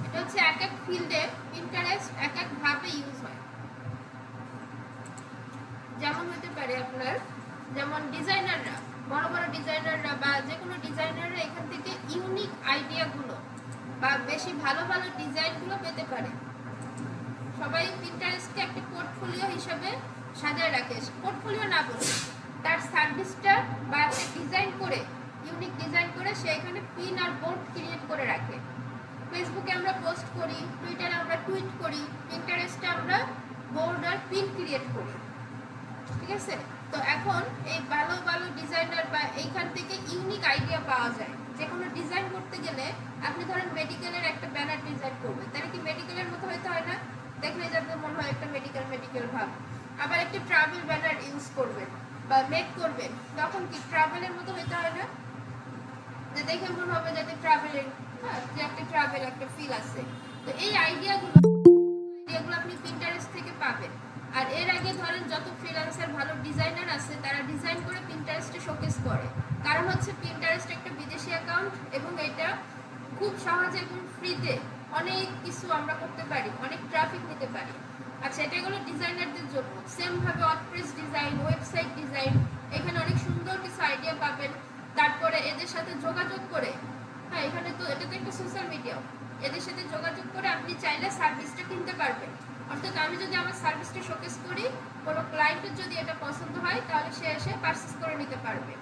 এটা হচ্ছে এক এক ফিল্ডে পিন্টারেস্ট এক এক ভাবে ইউজ হয়। যেমন হতে পারে আপনার, যেমন ডিজাইনাররা, বড় বড় ডিজাইনাররা বা যে কোনো ডিজাইনাররা এখান থেকে ইউনিক আইডিয়াগুলো বা বেশি ভালো ভালো ডিজাইনগুলো পেতে পারে। সবাই পিন্টারেস্টকে একটা পোর্টফোলিও হিসেবে সাজায় রাখে, পোর্টফোলিও না বলে তার সার্ভিসটা বা একটা ডিজাইন করে, ইউনিক ডিজাইন করে সে এখানে পিন আর বোর্ড ক্রিয়েট করে রাখে। ফেসবুকে আমরা পোস্ট করি, টুইটারে আমরা টুইট করি, পিন্টারেস্টে আমরা বোর্ড আর পিন ক্রিয়েট করি। ঠিক আছে, তো এখন এই ভালো ভালো ডিজাইনার বা এইখান থেকে ইউনিক আইডিয়া পাওয়া যায়। যে কোনো ডিজাইন করতে গেলে আপনি ধরেন মেডিকেলের একটা ব্যানার ডিজাইন করবেন, তাহলে কি মেডিকেলের মতো হইতে হয় না? দেখলে যাতে মনে হয় একটা মেডিকেল মেডিকেল ভাব। আবার একটা ট্রাভেল ব্যানার ইউজ করবেন বা মেক করবেন, তখন কি ট্রাভেলের মতো হইতে হয় না? যে দেখে মনে হবে যাতে ট্রাভেলের, হ্যাঁ, যে একটা ট্রাভেল একটা ফিল আছে। তো এই আইডিয়াগুলো আপনি পিন্টারেস্ট থেকে পাবেন। আর এর আগে ধরেন যত ফ্রিল্যান্সার ভালো ডিজাইনার আছে তারা ডিজাইন করে পিন্টারেস্টে শোকেস করে, কারণ হচ্ছে পিন্টারেস্ট একটা বিদেশি অ্যাকাউন্ট এবং এটা খুব সহজে এবং ফ্রিতে অনেক কিছু আমরা করতে পারি, অনেক ট্রাফিক নিতে পারি। আচ্ছা, এটা হলো ডিজাইনারদের জন্য। সেম ভাবে ওয়ার্ডপ্রেস ডিজাইন, ওয়েবসাইট ডিজাইন, এখানে অনেক সুন্দর কিছু আইডিয়া পাবেন। তারপরে এদের সাথে যোগাযোগ করে, হ্যাঁ এখানে তো এটা তো একটা সোশ্যাল মিডিয়া, এদের সাথে যোগাযোগ করে আপনি চাইলে সার্ভিসটা কিনতে পারবেন। অর্থাৎ আমি যদি আমার সার্ভিসটা শোকেস করি, কোনো ক্লায়েন্টের যদি এটা পছন্দ হয় তাহলে সে এসে পারচেজ করে নিতে পারবে।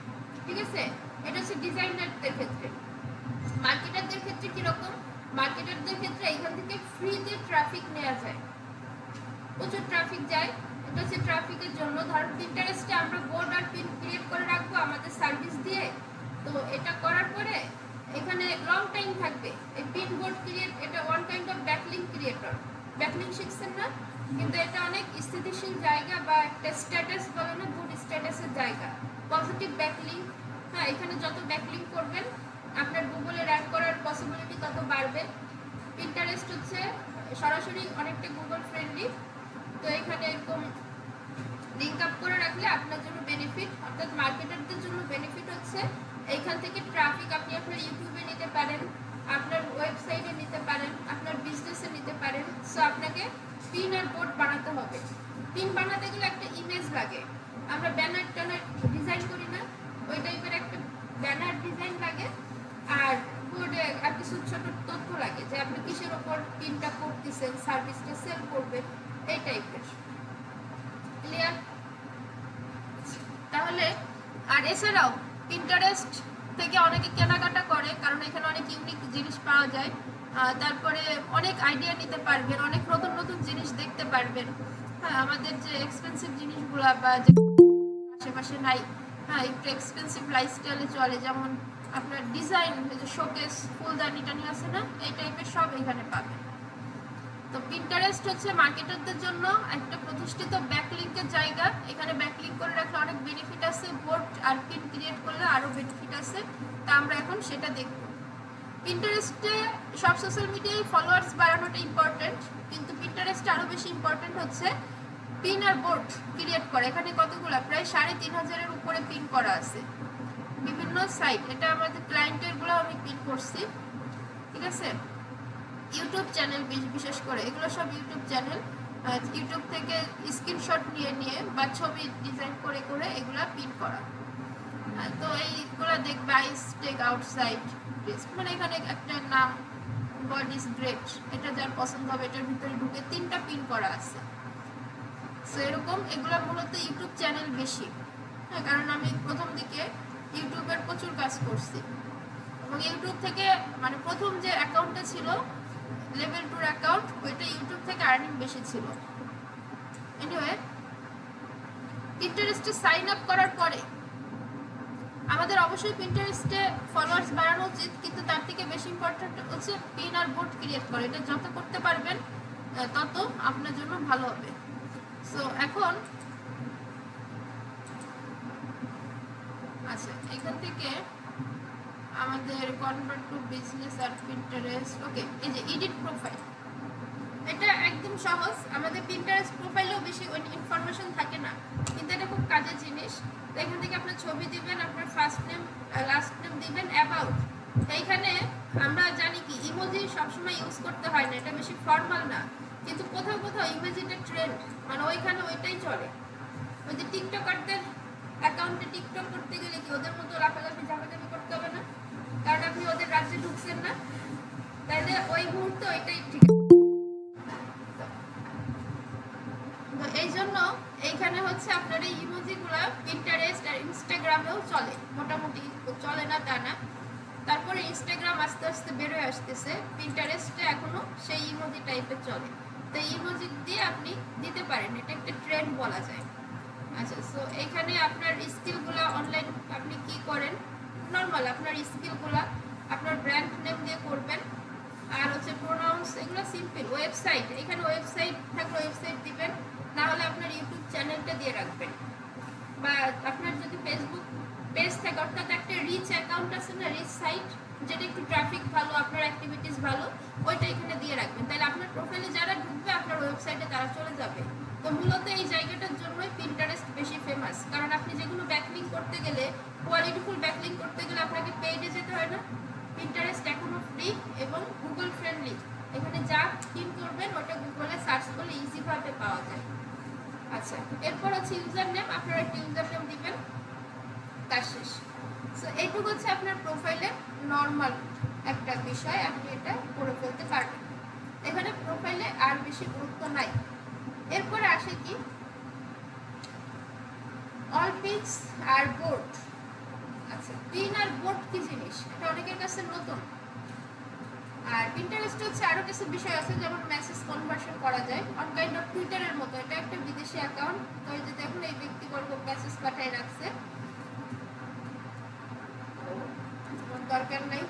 ঠিক আছে, এটা হচ্ছে ডিজাইনারদের ক্ষেত্রে। মার্কেটারদের ক্ষেত্রে কিরকম? মার্কেটারদের ক্ষেত্রে এখান থেকে ফ্রিতে ট্রাফিক নেওয়া যায়, প্রচুর ট্রাফিক যায়। এটা হচ্ছে ট্রাফিকের জন্য। ধরুন পিন্টারেস্টে আমরা বোর্ড আর পিন ক্রিয়েট করে রাখবো আমাদের সার্ভিস দিয়ে, তো এটা করার পরে এখানে লং টাইম থাকবে। এই পিন বোর্ড ক্রিয়েট, এটা one kind of backlink creator. Backlink শিখছেন না? কিন্তু এটা অনেক স্থিতিশীল জায়গা বা একটা স্ট্যাটাস বলে না, গুড স্ট্যাটাসের জায়গা, পজিটিভ ব্যাকলিং। হ্যাঁ, এখানে যত ব্যাকলিং করবেন আপনার গুগলে র্যাঙ্ক করার পসিবিলিটি তত বাড়বে। পিন্টারেস্ট হচ্ছে সরাসরি অনেকটা গুগল ফ্রেন্ডলি, তো এখানে এরকম লিঙ্ক আপ করে রাখলে আপনার জন্য বেনিফিট, অর্থাৎ মার্কেটারদের জন্য বেনিফিট হচ্ছে এইখান থেকে ট্রাফিক আপনি আপনার ইউটিউবে নিতে পারেন, আপনার ওয়েবসাইটে নিতে পারেন, আপনার বিজনেসে নিতে পারেন। সো আপনাকে পিন আর বোর্ড বানাতে হবে। পিন বানাতে গেলে একটা ইমেজ লাগে, আমরা ব্যানার ট্যানার ডিজাইন করি না, ওই টাইপের একটা ব্যানার ডিজাইন লাগে। আর বোর্ডে আর কিছু ছোট তথ্য লাগে যে আপনি কিসের ওপর পিনটা করতেছেন, সার্ভিসটা সেল করবেন, এই টাইপের। ক্লিয়ার? তাহলে আর এছাড়াও পিন্টারেস্ট থেকে অনেকে কেনাকাটা করে, কারণ এখানে অনেক ইউনিক জিনিস পাওয়া যায়। তারপরে অনেক আইডিয়া নিতে পারবেন, অনেক নতুন নতুন জিনিস দেখতে পারবেন। হ্যাঁ, আমাদের যে এক্সপেন্সিভ জিনিসগুলো বা যে আশেপাশে নাই, হ্যাঁ একটু এক্সপেন্সিভ লাইফস্টাইলে চলে, যেমন আপনার ডিজাইন, যে শোকেস, ফুলদানি টানি আছে না, এই টাইপের সব এখানে পাবেন। তো পিন্টারেস্ট হচ্ছে মার্কেটারদের জন্য একটা প্রতিষ্ঠিত ব্যাকলিংকের জায়গা। এখানে ব্যাকলিংক করে রাখলে অনেক বেনিফিট আছে, বোর্ড আর পিন ক্রিয়েট করলে আরও বেনিফিট আছে। তা আমরা এখন সেটা দেখব। পিন্টারেস্টে সব সোশ্যাল মিডিয়ায় ফলোয়ার্স বাড়ানোটা ইম্পর্টেন্ট, কিন্তু পিন্টারেস্টে আরও বেশি ইম্পর্টেন্ট হচ্ছে পিন আর বোর্ড ক্রিয়েট করে। এখানে কতগুলো, প্রায় ৩৫০০-এর উপরে পিন করা আছে বিভিন্ন সাইট। এটা আমাদের ক্লায়েন্টেরগুলো আমি পিন করছি। ঠিক আছে, ইউটিউব চ্যানেল বিশেষ করে এগুলো সব ইউটিউব চ্যানেল, ইউটিউব থেকে স্ক্রিনশট নিয়ে নিয়ে বা ছবি ডিজাইন করে করে এগুলা পিন করা। তো এইগুলো দেখবে, আইস টেক আউটসাইড, মানে এখানে একটা নাম, গড ইজ গ্রেট, এটা যার পছন্দ হবে এটার ভিতরে ঢুকে 3টা পিন করা আছে। সো এরকম এগুলো মূলত ইউটিউব চ্যানেল বেশি। হ্যাঁ, কারণ আমি প্রথম দিকে ইউটিউবের প্রচুর কাজ করছি এবং ইউটিউব থেকে মানে প্রথম যে অ্যাকাউন্টটা ছিল লেভেল 2 অ্যাকাউন্ট, ওইটা ইউটিউব থেকে আর্নিং বেশি ছিল। এনিওয়ে, পিন্টারেস্টে সাইন আপ করার পরে আমাদের অবশ্যই পিন্টারেস্টে ফলোয়ার্স বাড়ানো উচিত, কিন্তু তার থেকে বেশি ইম্পর্টেন্ট হচ্ছে পিন আর বোর্ড ক্রিয়েট করে। এটা যত করতে পারবেন তত আপনার জন্য ভালো হবে। সো এখন আচ্ছা, এখান থেকে আমাদের কনভার্ট টু বিজনেস আর পিন্টারেস্ট। ওকে, এই যে এডিট প্রোফাইল, এটা একদম সহজ। আমাদের পিন্টারেস্ট প্রোফাইলেও বেশি ইনফরমেশন থাকে না, কিন্তু এটা খুব কাজের জিনিস। তো এখান থেকে আপনার ছবি দিবেন, আপনার ফার্স্ট নেম লাস্ট নেম দিবেন, অ্যাবাউট। এইখানে আমরা জানি কি ইমোজি সবসময় ইউজ করতে হয় না, এটা বেশি ফর্মাল না, কিন্তু কোথাও কোথাও ইমোজিটা ট্রেন্ড, মানে ওইখানে ওইটাই চলে। ওই যে টিকটকারদের অ্যাকাউন্টে টিকটক করতে গেলে কি ওদের মতো লাফালাফি ঝামেলামি করতে হবে না, কারণ আপনি ওদের রাজ্যে ঢুকছেন না, তাইলে ওই মুহূর্তে ওইটাই ঠিক। তো এই জন্য এইখানে হচ্ছে আপনার এই ইমোজিগুলো পিন্টারেস্ট আর ইনস্টাগ্রামেও চলে, মোটামুটি চলে না তা না। তারপরে ইনস্টাগ্রাম আস্তে আস্তে বের হয়ে আসতেছে, পিন্টারেস্টে এখনো সেই ইমোজি টাইপের চলে। তো ইমোজি দিয়ে আপনি দিতে পারেন, এটা একটা ট্রেন্ড বলা যায়। আচ্ছা, সো এখানে আপনার স্কিলগুলো অনলাইন আপনি কি করেন, নর্মাল আপনার স্কিলগুলো আপনার ব্র্যান্ড নেম দিয়ে করবেন, আর হচ্ছে প্রোনাউন্স এগুলো সিম্পল। ওয়েবসাইট, এখানে ওয়েবসাইট থাকলে ওয়েবসাইট দিবেন, না হলে আপনার ইউটিউব চ্যানেলটা দিয়ে রাখবেন, বা আপনার যদি ফেসবুক পেজ থাকে, অর্থাৎ একটা রিচ অ্যাকাউন্ট আছে না, রিচ সাইট, যেটা একটু ট্রাফিক ভালো, আপনার অ্যাক্টিভিটিস ভালো, ওইটা এখানে দিয়ে রাখবেন। তাহলে আপনার প্রোফাইলে যারা ঢুকবে আপনার ওয়েবসাইটে তারা চলে যাবে। তো মূলত এই জায়গাটার জন্যই পিন্টারেস্ট বেশি ফেমাস, কারণ আপনি যেগুলো ব্যাকলিং করতে গেলে, কোয়ালিটিফুল ব্যাকলিং করতে গেলে আপনাকে পেইডে যেতে হয় না। পিন্টারেস্ট এখনো ফ্রি এবং গুগল ফ্রেন্ডলি, এখানে যা পিন করবেন ওটা গুগলে সার্চ করলে ইজিভাবে পাওয়া যায়। আচ্ছা, এরপর হচ্ছে ইউজার নেম, আপনারা একটা ইউজার নেম দিবেন, কাজ শেষ। সো এইটুকু হচ্ছে আপনার প্রোফাইলের নর্মাল একটা বিষয়, আপনি এটা করে ফেলতে পারবেন। এখানে প্রোফাইলে আর বেশি গুরুত্ব নাই। এরপরে আসে কি অল পিনস আর বোর্ড। আচ্ছা, পিন আর বোর্ড কি জিনিস, এটা অনেকের কাছে নতুন। আর পিন্টারেস্টে হচ্ছে আরো কিছু বিষয় আছে, যেমন মেসেজ কনভার্সন করা যায় অন কাইন্ড অফ টুইটারের মতো। এটা একটা বিদেশি অ্যাকাউন্ট। তো এই যে দেখুন, এই ব্যক্তিবর্গ মেসেজ পাঠিয়ে রাখছে, দরকার নাই।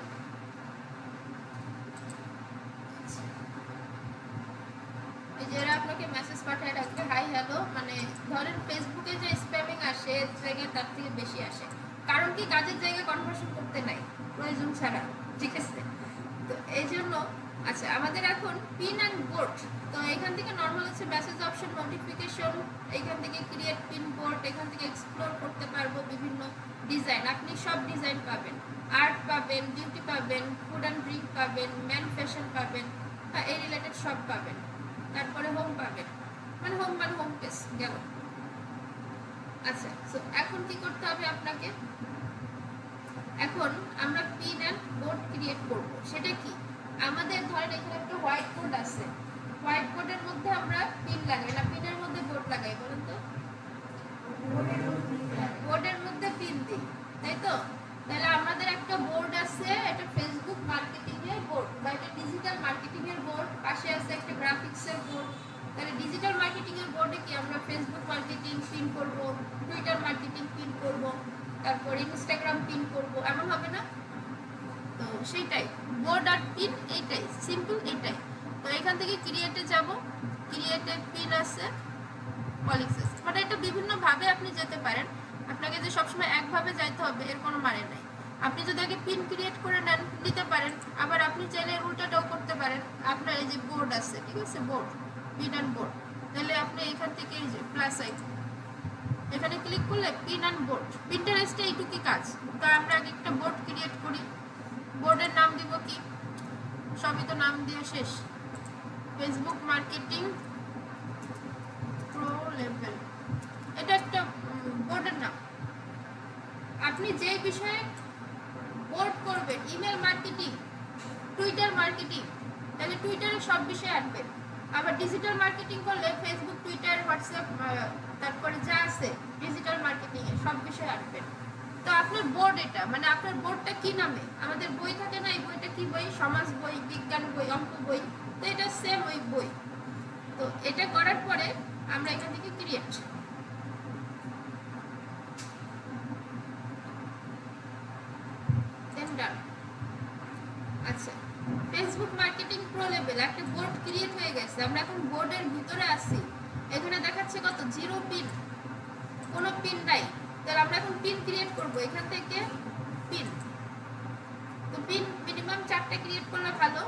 এই যে এরা আপনাকে মেসেজ পাঠিয়ে রাখবে, হাই হ্যালো, মানে ধরেন ফেসবুকে যে স্প্যামিং আসে জায়গায় তার থেকে বেশি আসে, কারণ কি কাজের জায়গায় কনভার্সন করতে নাই প্রয়োজন ছাড়া, ঠিক আছে। তো এই জন্য আচ্ছা, আমাদের এখন পিন অ্যান্ড বোর্ড। তো এখান থেকে নর্মাল হচ্ছে মেসেজ অপশন, নোটিফিকেশন, এখান থেকে ক্রিয়েট পিন বোর্ড, এখান থেকে এক্সপ্লোর করতে পারবো বিভিন্ন ডিজাইন, আপনি সব ডিজাইন পাবেন, আর্ট পাবেন, বিউটি পাবেন, ফুড অ্যান্ড ড্রিঙ্ক পাবেন, ম্যান ফ্যাশন পাবেন, এই রিলেটেড সব পাবেন। তারপরে হোম পাবেন, মানে হোম পেজ গেল। আচ্ছা, সো এখন কি করতে হবে আপনাকে, এখন আমরা পিন অ্যান্ড বোর্ড ক্রিয়েট করব। সেটা কি, আমাদের ধরেন এখানে একটা হোয়াইট বোর্ড আছে, হোয়াইট বোর্ডের মধ্যে আমরা পিন লাগাই না, পিনের মধ্যে বোর্ড লাগাই, বলুন তো? বোর্ডের মধ্যে পিন দিই, তাই তো? তাহলে আমাদের একটা বোর্ড আছে, এটা ফেসবুক মার্কেটিং এর বোর্ড বা এটা ডিজিটাল মার্কেটিং এর বোর্ড, পাশে আছে একটা গ্রাফিক্স এর বোর্ড। তাহলে ডিজিটাল মার্কেটিং এর বোর্ডে কি আমরা ফেসবুক মার্কেটিং পিন করব, টুইটার মার্কেটিং পিন করব, তারপর ইনস্টাগ্রাম পিন করব, এমন হবে না? তো সেইটাই বোর্ড আর পিন, এইটাই সিম্পল, এইটাই। তো এখান থেকে ক্রিয়েটে যাব, ক্রিয়েটে পিন আছে, পলিক্সেস, মানে এটা বিভিন্ন ভাবে আপনি যেতে পারেন, আপনাকে যে সবসময় একভাবে যাইতে হবে এর কোনো মানে নাই। আপনি যদি আগে পিন ক্রিয়েট করে নেন নিতে পারেন, আবার আপনি চাইলে উল্টাটাও করতে পারেন। আপনার এই যে বোর্ড আছে, ঠিক আছে, বোর্ড, পিন অ্যান্ড বোর্ড, তাহলে আপনি এখান থেকে এই যে প্লাস আইকন, এখানে ক্লিক করলে পিন অ্যান্ড বোর্ড। পিন্টারেস্টে এইটুকুই কাজ। তো আমরা আগে একটা বোর্ড ক্রিয়েট করি, বোর্ডের নাম দিব কি, সবই তো নাম দিয়ে শেষ, ফেসবুক মার্কেটিং প্রো লেভেল, এটা একটা বোর্ডের নাম। আপনি যে বিষয়ে বোর্ড করবেন, ইমেল মার্কেটিং, টুইটার মার্কেটিং, তাহলে টুইটারে সব বিষয়ে আনবেন। আবার ডিজিটাল মার্কেটিং করলে ফেসবুক, টুইটার, হোয়াটসঅ্যাপ, তারপরে যা আছে ডিজিটাল মার্কেটিং এ সব বিষয়ে আনবেন। তো আপনার বোর্ড এটা, মানে আপনার বোর্ডটা কি নামে, আমাদের বই থাকে না, এই বইটা কি বই, সমাজ বই, বিজ্ঞান বই, অঙ্ক বই, তো এটা সেম ওই বই। তো এটা করার পরে আমরা এখান থেকে ক্রিয়েট, দেন ডান। আচ্ছা, ফেসবুক মার্কেটিং প্রো লেভেল একটা বোর্ড ক্রিয়েট হয়ে গেছে। আমরা এখন বোর্ডের ভিতরে আছি, এখানে দেখাচ্ছে কত, 0 পিন, কোনো পিন নাই। তাহলে আমরা এখন পিন ক্রিয়েট করব, এখান থেকে পিন। তো পিন মিনিমাম 4টা ক্রিয়েট করলে ভালো।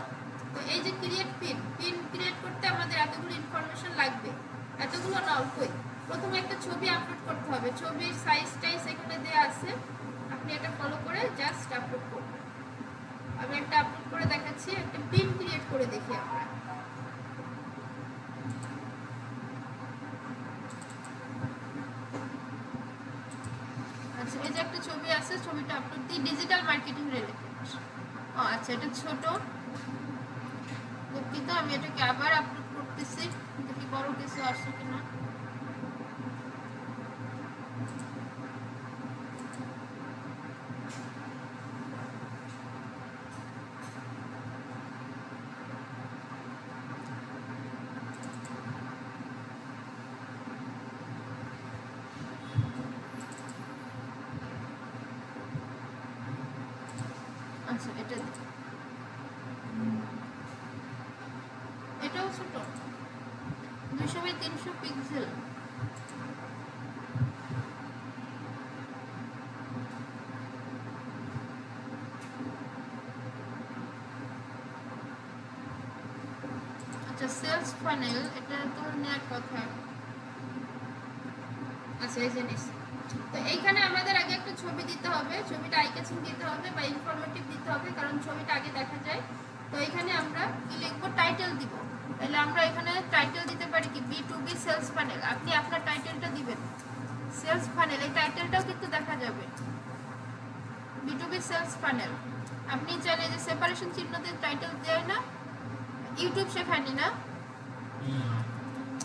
তো এই যে ক্রিয়েট পিন, পিন ক্রিয়েট করতে আমাদের এতগুলো ইনফরমেশন লাগবে, এতগুলো না অল্পই। প্রথমে একটা ছবি আপলোড করতে হবে, ছবির সাইজ টাইজ এখানে দেওয়া আছে, আপনি এটা ফলো করে জাস্ট আপলোড করবেন। আমি একটা আপলোড করে দেখাচ্ছি, একটা পিন ক্রিয়েট করে দেখি আমরা। আচ্ছা, এই যে একটা ছবি আছে, ছবিটা আপলোড দিই, ডিজিটাল মার্কেটিং রিলেটেড। ও আচ্ছা, এটা ছোট, দুঃখিত, আমি এটাকে আবার আপলোড করতেছি, দেখি বড় কিছু আসছে কিনা। আচ্ছা, এটাও ছোট, 200x300 পিক্সেল। আচ্ছা, সেলস ফানেল, এটা তো নেওয়ার কথা। আচ্ছা, এই জিনিস তো এইখানে আমাদের আগে একটা ছবি দিতে হবে, ছবিটা আই ক্যাচিং দিতে হবে বা ইনফরমেটিভ দিতে হবে, কারণ ছবিটা আগে দেখা যায়। তো এখানে আমরা কি লিখবো, টাইটেল দিব। তাহলে আমরা এখানে টাইটেল দিতে পারি কি, B2B সেলস ফানেল। আপনি আপনার টাইটেলটা দিবেন সেলস ফানেল, এই টাইটেলটাও কিন্তু দেখা যাবে B2B সেলস ফানেল। আপনি চাইলে যে সেপারেশন চিহ্ন দিয়ে টাইটেল দেয় না, ইউটিউব শেখায়নি না?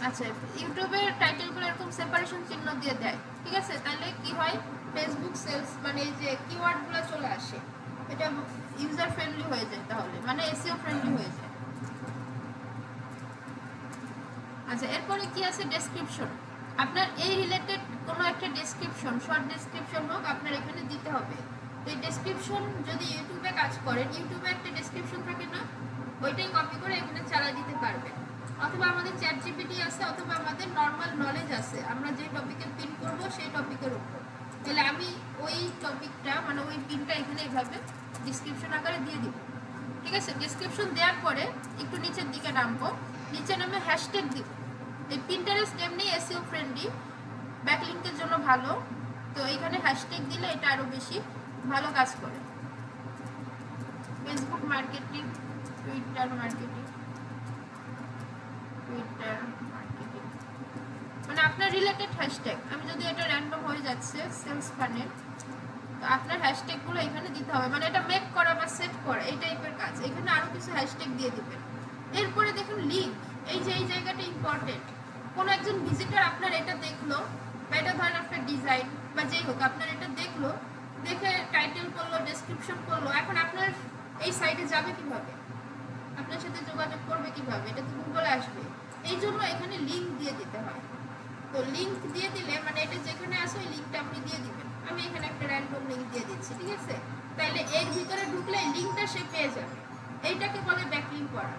আচ্ছা, ইউটিউবের টাইটেলগুলো এরকম সেপারেশন চিহ্ন দিয়ে দেয়, ঠিক আছে? তাহলে কি হয়, ফেসবুক সেলস মানে যে কিওয়ার্ডগুলো চলে আসে, এটা ইউজার ফ্রেন্ডলি হয়ে যায়, তাহলে মানে এসইও ফ্রেন্ডলি হয়ে যায়। আচ্ছা, এরপরে কি আছে, ডেসক্রিপশন। আপনার এই রিলেটেড কোনো একটা ডেসক্রিপশন, শর্ট ডেসক্রিপশন হোক, আপনার এখানে দিতে হবে। তো এই ডেসক্রিপশন যদি ইউটিউবে কাজ করেন, ইউটিউবে একটা ডেসক্রিপশন থাকে না, ওইটাই কপি করে এখানে চালাই দিতে পারবেন। অথবা আমাদের চ্যাট জিপিটি আছে, অথবা আমাদের নর্মাল নলেজ আছে, আমরা যে টপিকে পিন করব সেই টপিকের উপর। তাহলে আমি ওই টপিকটা মানে ওই পিনটা এখানে এইভাবে ডেসক্রিপশন আকারে দিয়ে দিব, ঠিক আছে? ডেসক্রিপশন দেওয়ার পরে একটু নিচের দিকে নামবো, নিচে নামে হ্যাশট্যাগ দিব। এই পিন্টারেস্ট এমনি এসইও ফ্রেন্ডলি, ব্যাকলিংকের জন্য ভালো, তো এখানে হ্যাশট্যাগ দিলে এটা আরো বেশি ভালো কাজ করে। ফেসবুক মার্কেটিং, টুইটার মার্কেটিং, মানে আপনার রিলেটেড হ্যাশট্যাগ। আমি যদি এটা র্যান্ডম হয়ে যাচ্ছে সেলস ফানেল, তো আপনার হ্যাশট্যাগুলো এখানে দিতে হবে, মানে এটা মেক করা বা সেট করা এই টাইপের কাজ। এখানে আরো কিছু হ্যাশট্যাগ দিয়ে দিবেন। এরপরে দেখুন লিঙ্ক, এই যে এই জায়গাটা ইম্পর্টেন্ট। কোনো একজন ভিজিটর আপনার এটা দেখলো, বা এটা ধরেন আপনার ডিজাইন বা যেই হোক, আপনার এটা দেখলো, দেখে টাইটেল করলো, ডেসক্রিপশন করলো, এখন আপনার এই সাইটে যাবে কিভাবে, আপনার সাথে যোগাযোগ করবে কিভাবে, এটা তো গুগলে আসবে। এই জন্য এখানে লিঙ্ক দিয়ে দিতে হয়। তো লিঙ্ক দিয়ে দিলে মানে এটা যেখানে আসে ওই লিঙ্কটা আপনি দিয়ে দিবেন। আমি এখানে একটা র্যান্ডম লিঙ্ক দিয়ে দিচ্ছি, ঠিক আছে? তাইলে এর ভিতরে ঢুকলে লিঙ্কটা সে পেয়ে যাবে। এইটাকে বলে ব্যাকলিঙ্ক করা,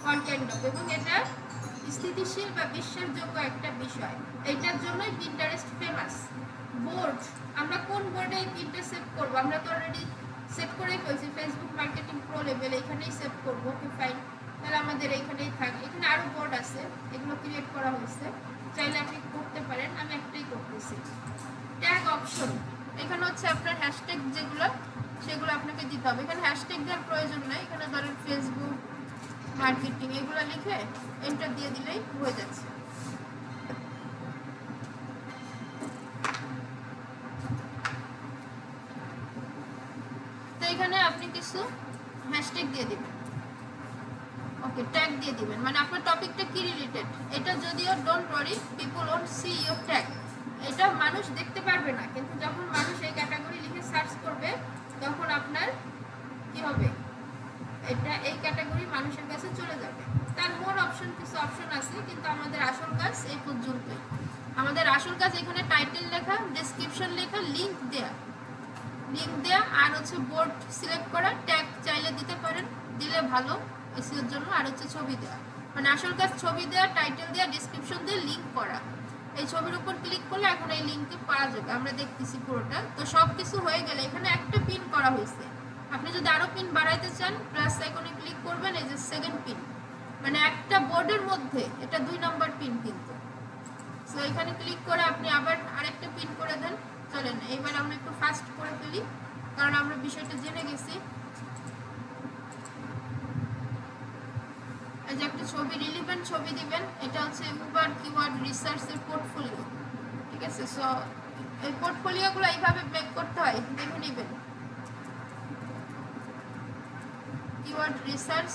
কন্টেন্ট ডক, এবং এটা স্থিতিশীল বা বিশ্বাসযোগ্য একটা বিষয়। এইটার জন্যই পিন্টারেস্ট ফেমাস। বোর্ড, আমরা কোন বোর্ডে এই পিনটা সেভ করবো, আমরা তো অলরেডি সেভ করেই ফেলছি, ফেসবুক মার্কেটিং প্রো লেভেল, এখানেই সেভ করবো। ওকে ফাইন, তাহলে আমাদের এইখানেই থাক। এখানে আরো বোর্ড আছে, এগুলো ক্রিয়েট করা হয়েছে, চাইলে আপনি করতে পারেন, আমি একটাই করতেছি। ট্যাগ অপশন, এখানে হচ্ছে আপনার হ্যাশট্যাগ যেগুলো সেগুলো আপনাকে দিতে হবে। এখানে হ্যাশট্যাগ দেওয়ার প্রয়োজন নাই, এখানে ধরেন ফেসবুক মার্কেটিং এগুলো লিখে এন্টার দিয়ে দিলেই হয়ে যাচ্ছে। তো এখানে আপনি কিছু হ্যাশট্যাগ দিয়ে দিবেন, ওকে, ট্যাগ দিয়ে দিবেন, মানে আপনার টপিকটা কি রিলেটেড। এটা যদিও don't worry, people won't C your tag, এটা মানুষ দেখতে পারবে না, কিন্তু যখন মানুষ এই ক্যাটাগরি লিখে সার্চ করবে তখন আপনার কি হবে, এটা এই ক্যাটাগরি মানুষের কাছে চলে যাবে। তার মোর অপশন, কিছু অপশন আছে, কিন্তু আমাদের আসল কাজ এই পর্যন্তই। আমাদের আসল কাজ এখানে টাইটেল লেখা, ডেসক্রিপশন লেখা, লিঙ্ক দেয়া আর হচ্ছে বোর্ড সিলেক্ট করা, ট্যাগ চাইলে দিতে পারেন, দিলে ভালো এসইওর জন্য। আর হচ্ছে ছবি দেওয়া, মানে আসল কাজ ছবি দেওয়া, টাইটেল দেওয়া, ডেসক্রিপশন দিয়ে লিঙ্ক করা। এই ছবির উপর ক্লিক করলে এখন এই লিঙ্কে পাওয়া যাবে, আমরা দেখতেছি পুরোটা। তো সব কিছু হয়ে গেলে এখানে একটা পিন করা হয়েছে, আপনি যদি আরো পিন বাড়াইতে চান প্লাস আইকনে ক্লিক করবেন, এই যে সেকেন্ড পিন, মানে একটা বোর্ডের মধ্যে এটা 2 নাম্বার পিন কিন্তু। সো এখানে ক্লিক করে আপনি আবার আরেকটা পিন করে দেন। চলেন এইবার আমরা একটু ফাস্ট করে ফেলি, কারণ আমরা বিষয়টা জেনে গেছি। এই যে একটা ছবি, রিলেভেন্ট ছবি দিবেন, এটা হচ্ছে উবার কিওয়ার্ড রিসার্চের পোর্টফোলিও, ঠিক আছে। সো এই পোর্টফোলিওগুলো এইভাবে মেক করতে হয়, দেখে নেবেন। কিওয়ার্ড রিসার্চ,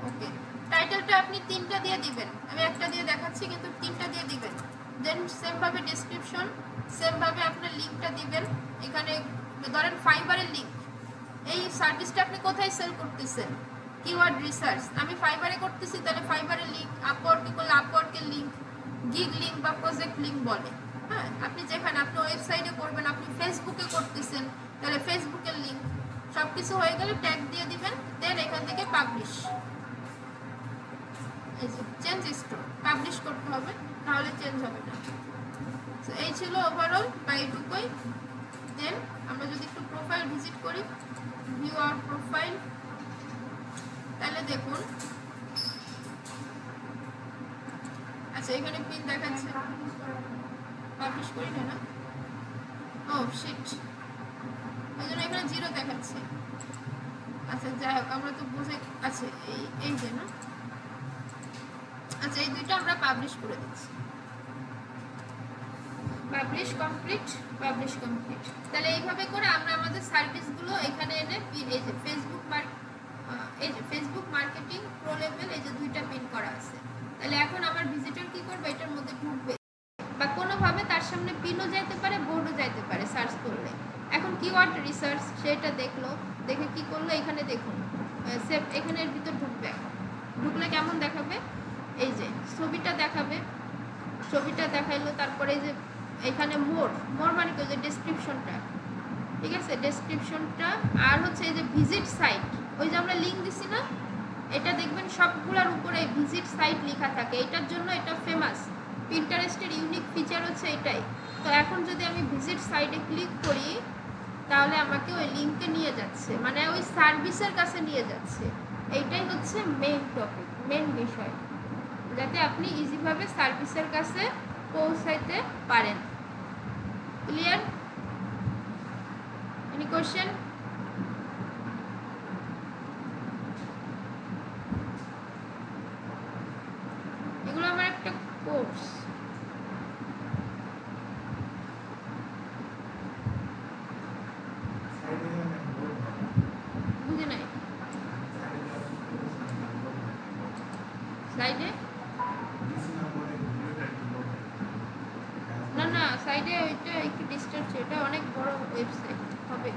ওকে। টাইটেলটা আপনি 3টা দিয়ে দিবেন, আমি একটা দিয়ে দেখাচ্ছি কিন্তু 3টা দিয়ে দিবেন। দেন সেম ভাবে ডেসক্রিপশন, সেম ভাবে আপনার লিংকটা দিবেন। এখানে ধরেন ফাইবারের লিংক, এই সার্ভিসটা আপনি কোথায় সেল করতেছেন, কিওয়ার্ড রিসার্চ, আমি ফাইবারে করতেছি, তাহলে ফাইবারের লিংক, আপওয়ার্কে করলে আপওয়ার্কের লিংক, গিগ লিংক বা প্রজেক্ট লিংক বলে। হ্যাঁ, আপনি যেখানে আপনি ওয়েবসাইটে করবেন, আপনি ফেসবুকে করতেছেন, তাহলে ফেসবুকের লিংক। সব কিছু হয়ে গেলে ট্যাগ দিয়ে দিবেন, দেন এখান থেকে পাবলিশ, এই যে চেঞ্জ স্টোর, পাবলিশ করতে হবে, তাহলে চেঞ্জ হবে না। তো এই ছিল ওভারঅল বা এইটুকুই। দেন আমরা যদি একটু প্রোফাইল ভিজিট করি, ভিউ আওয়ার প্রোফাইল, তাহলে দেখুন, আচ্ছা এখানে পিন দেখাচ্ছে, পাবলিশ করি না, ও শিট, এই জন্য এখানে 0 দেখাচ্ছে। আচ্ছা যাই হোক, আমরা তো বুঝে আছে, এই যে না, আচ্ছা এই দুইটা আমরা পাবলিশ করে দিচ্ছি, পাবলিশ কমপ্লিট, পাবলিশ কমপ্লিট। তাহলে এইভাবে করে আমরা আমাদের সার্ভিসগুলো এখানে এনে পিন, এই যে ফেসবুক মার্কেটিং প্রো লেভেল, এই যে 2টা পিন করা আছে। তাহলে এখন আমার ভিজিটর কি করবে, এটার মধ্যে ঢুকবে বা কোনোভাবে তার সামনে পিনও যাইতে পারে, বোর্ডও যাইতে পারে সার্চ করলে। এখন কিওয়ার্ড রিসার্চ সেটা দেখলো, দেখে কি করলো, এখানে দেখুন সেভ, এখানের ভিতর ঢুকবে। ঢুকলে কেমন দেখাবে, এই যে ছবিটা দেখাবে, ছবিটা দেখাইলো, তারপরে এই যে এখানে মোর মানে কি, যে ডেসক্রিপশনটা, ঠিক আছে, ডেসক্রিপশনটা, আর হচ্ছে এই যে ভিজিট সাইট, ওই যে আমরা লিংক দিছি না, এটা দেখবেন সবগুলোর উপরে ভিজিট সাইট লেখা থাকে। এটার জন্য এটা ফেমাস, পিন্টারেস্টের ইউনিক ফিচার হচ্ছে এটাই। তো এখন যদি আমি ভিজিট সাইটে ক্লিক করি, তাহলে আমাকে ওই লিঙ্কে নিয়ে যাচ্ছে, মানে ওই সার্ভিসের কাছে নিয়ে যাচ্ছে। এইটাই হচ্ছে মেইন টপিক, মেইন বিষয়, যাতে আপনি ইজিভাবে সার্ভিসের কাছে পৌঁছাইতে পারেন। ক্লিয়ার? Any question? এগুলো আমার একটা কোর্স, বুঝে নাই সাইডে, না সাইডে ওইটা একটু ডিস্টার্ব, এটা অনেক বড় ওয়েবসাইট হবে।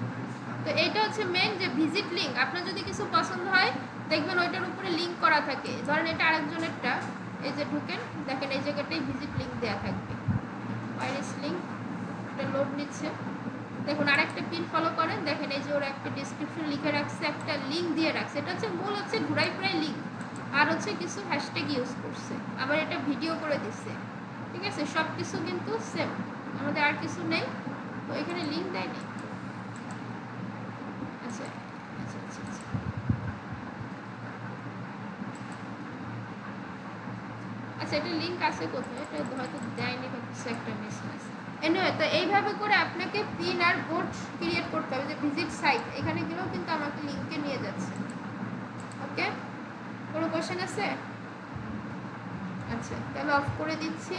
তো এইটা হচ্ছে মেন, যে ভিজিট লিঙ্ক, আপনার যদি কিছু পছন্দ হয় দেখবেন ওইটার উপরে লিঙ্ক করা থাকে। ধরেন এটা আরেকজনেরটা, এই যে ঢুকেন, দেখেন এই জায়গাটাই ভিজিট লিঙ্ক দেওয়া থাকবে, ভাইরাস লিঙ্ক, এটা লোড নিচ্ছে। দেখুন আরেকটা পিন ফলো করেন, দেখেন এই যে ওরা একটা ডিসক্রিপশন লিখে রাখছে, একটা লিঙ্ক দিয়ে রাখছে, এটা হচ্ছে মূল হচ্ছে ঘুরাই ফিরাই লিঙ্ক, আর হচ্ছে কিছু হ্যাশট্যাগ ইউজ করছে, আবার এটা ভিডিও করে দিচ্ছে, ঠিক আছে। সব কিছু কিন্তু সেম, আমাদের আর কিছু নেই। তো এখানে লিঙ্ক দেয়নি, আচ্ছা আচ্ছা আচ্ছা আচ্ছা, আচ্ছা এটা লিঙ্ক আছে কোথায়, এটা হয়তো দেয়নি বা কিছু একটা মিসম্যাচ। এনিওয়ে, তো এইভাবে করে আপনাকে পিন আর বোর্ড ক্রিয়েট করতে হবে। যে ভিজিট সাইট, এখানে গেলেও কিন্তু আমাকে লিঙ্কে নিয়ে যাচ্ছে। ওকে, কোনো কোশ্চেন আছে? আচ্ছা তাহলে অফ করে দিচ্ছি।